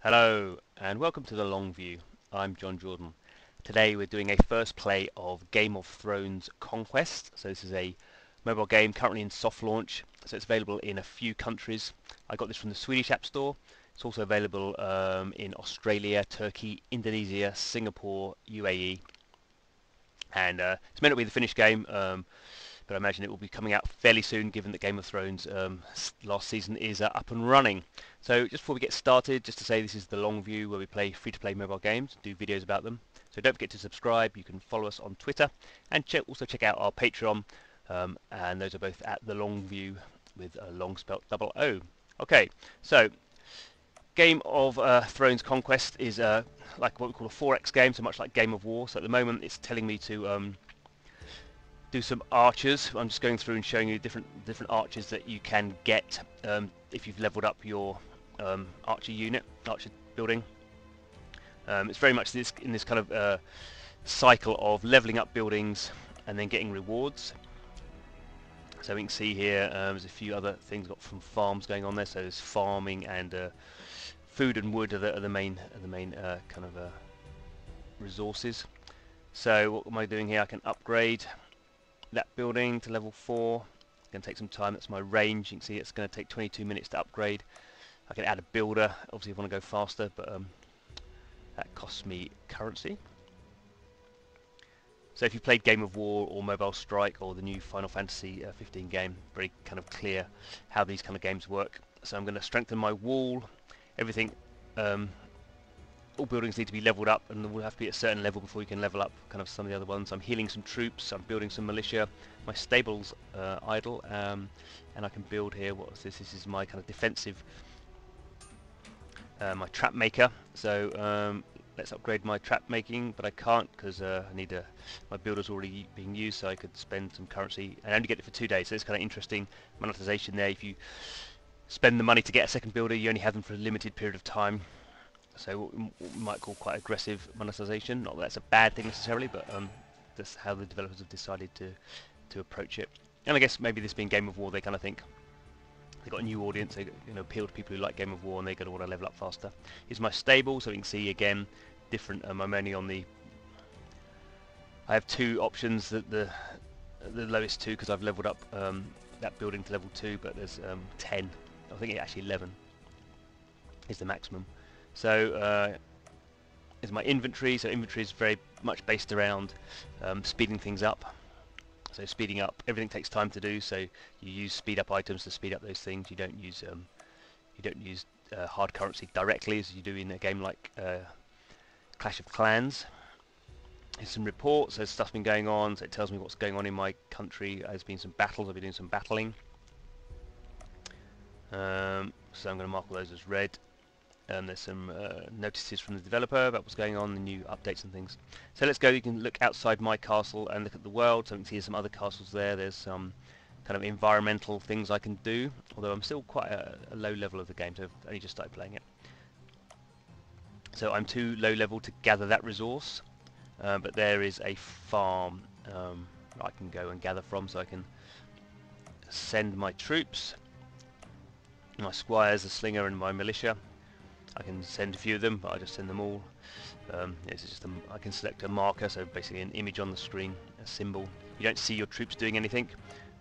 Hello and welcome to the Long View. I'm Jon Jordan. Today we're doing a first play of Game of Thrones Conquest. So this is a mobile game currently in soft launch, so it's available in a few countries. I got this from the Swedish App Store. It's also available in Australia, Turkey, Indonesia, Singapore, UAE, and it's meant to be the finished game, but I imagine it will be coming out fairly soon given that Game of Thrones last season is up and running. So just before we get started, just to say this is the Long View where we play free-to-play mobile games, do videos about them. So don't forget to subscribe. You can follow us on Twitter and also check out our Patreon, and those are both at the Long View with a long spelt double O. Okay, so Game of Thrones Conquest is like what we call a 4X game, so much like Game of War. So at the moment it's telling me to do some archers. I'm just going through and showing you different archers that you can get if you've leveled up your archer building. It's very much in this kind of cycle of leveling up buildings and then getting rewards. So we can see here there's a few other things got from farms going on there. So there's farming and food and wood are the main kind of resources. So what am I doing here? I can upgrade that building to level 4. It's going to take some time. That's my range. You can see it's going to take 22 minutes to upgrade. I can add a builder, obviously if I want to go faster, but that costs me currency. So if you played Game of War or Mobile Strike or the new Final Fantasy 15 game, very kind of clear how these kind of games work. So I'm going to strengthen my wall. Everything, all buildings need to be leveled up, and will have to be at a certain level before you can level up kind of some of the other ones. I'm healing some troops, I'm building some militia, my stable's idle, and I can build here, what is this? This is my kind of defensive, my trap maker. So let's upgrade my trap making, but I can't because I need my builder's already being used, so I could spend some currency, and I only get it for 2 days, so it's kind of interesting monetization there. If you spend the money to get a second builder, you only have them for a limited period of time. So what we might call quite aggressive monetization. Not that that's a bad thing necessarily, but that's how the developers have decided to approach it. And I guess maybe this being Game of War, they kind of think they've got a new audience. They appeal to people who like Game of War, and they're going to want to level up faster. Here's my stable, so you can see again different. I'm only on the. I have 2 options. The lowest 2 because I've leveled up that building to level 2, but there's 10. I think actually 11 is the maximum. So is my inventory. So inventory is very much based around speeding things up. So speeding up, everything takes time to do. So you use speed up items to speed up those things. You don't use hard currency directly as you do in a game like Clash of Clans. Here's some reports. There's stuff's been going on. So it tells me what's going on in my country. There's been some battles. I've been doing some battling. So I'm going to mark all those as red. And there's some notices from the developer about what's going on, the new updates and things. So let's go. You can look outside my castle and look at the world. So you can see some other castles there. There's some kind of environmental things I can do, although I'm still quite a low level of the game, so I've only just started playing it. So I'm too low level to gather that resource, but there is a farm I can go and gather from, so I can send my troops, my squires, the slinger and my militia. I can send a few of them, but I just send them all. This is just I can select a marker, so basically an image on the screen, a symbol. You don't see your troops doing anything,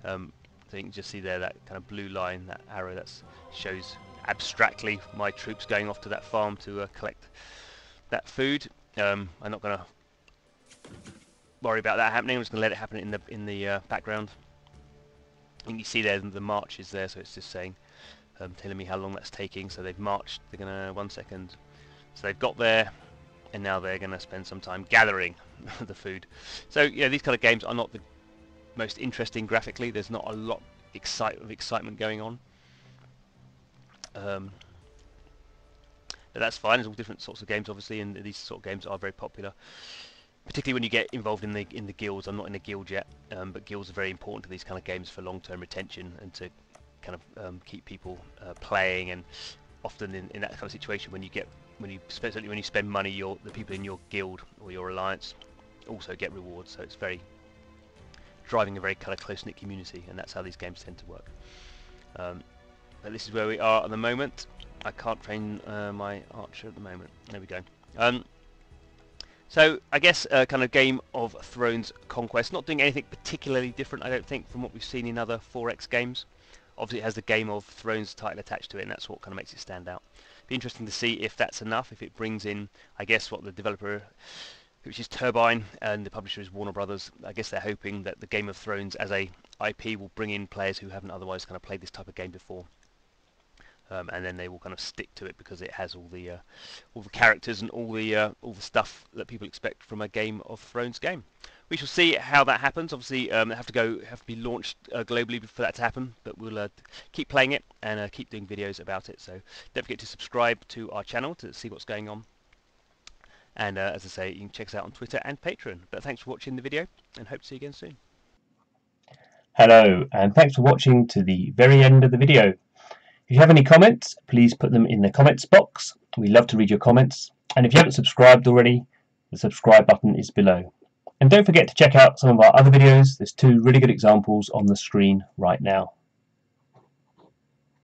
so you can just see there that kind of blue line, that arrow that shows abstractly my troops going off to that farm to collect that food. I'm not going to worry about that happening. I'm just going to let it happen in the background. And you see there the march is there, so it's just saying. Telling me how long that's taking. So they've marched, they're gonna 1 second, so they've got there, and now they're gonna spend some time gathering the food. So yeah, these kind of games are not the most interesting graphically. There's not a lot of excitement going on, but that's fine. There's all different sorts of games obviously, and these sort of games are very popular, particularly when you get involved in the guilds. I'm not in a guild yet, but guilds are very important to these kind of games for long-term retention and to kind of keep people playing. And often in that kind of situation, when you spend money, the people in your guild or your alliance also get rewards. So it's driving a very kind of close-knit community, and that's how these games tend to work. But this is where we are at the moment. I can't train my archer at the moment. There we go. So I guess kind of Game of Thrones Conquest, not doing anything particularly different, I don't think, from what we've seen in other 4X games. Obviously it has the Game of Thrones title attached to it, and that's what kind of makes it stand out. Be interesting to see if that's enough, if it brings in, I guess, what the developer, which is Turbine, and the publisher is Warner Brothers. I guess they're hoping that the Game of Thrones as a IP will bring in players who haven't otherwise kind of played this type of game before. And then they will kind of stick to it because it has all the characters and all the stuff that people expect from a Game of Thrones game. We shall see how that happens. Obviously, they have to be launched globally for that to happen. But we'll keep playing it and keep doing videos about it. So don't forget to subscribe to our channel to see what's going on. And as I say, you can check us out on Twitter and Patreon. But thanks for watching the video, and hope to see you again soon. Hello, and thanks for watching to the very end of the video. If you have any comments, please put them in the comments box. We love to read your comments. And if you haven't subscribed already, the subscribe button is below. And don't forget to check out some of our other videos. There's 2 really good examples on the screen right now.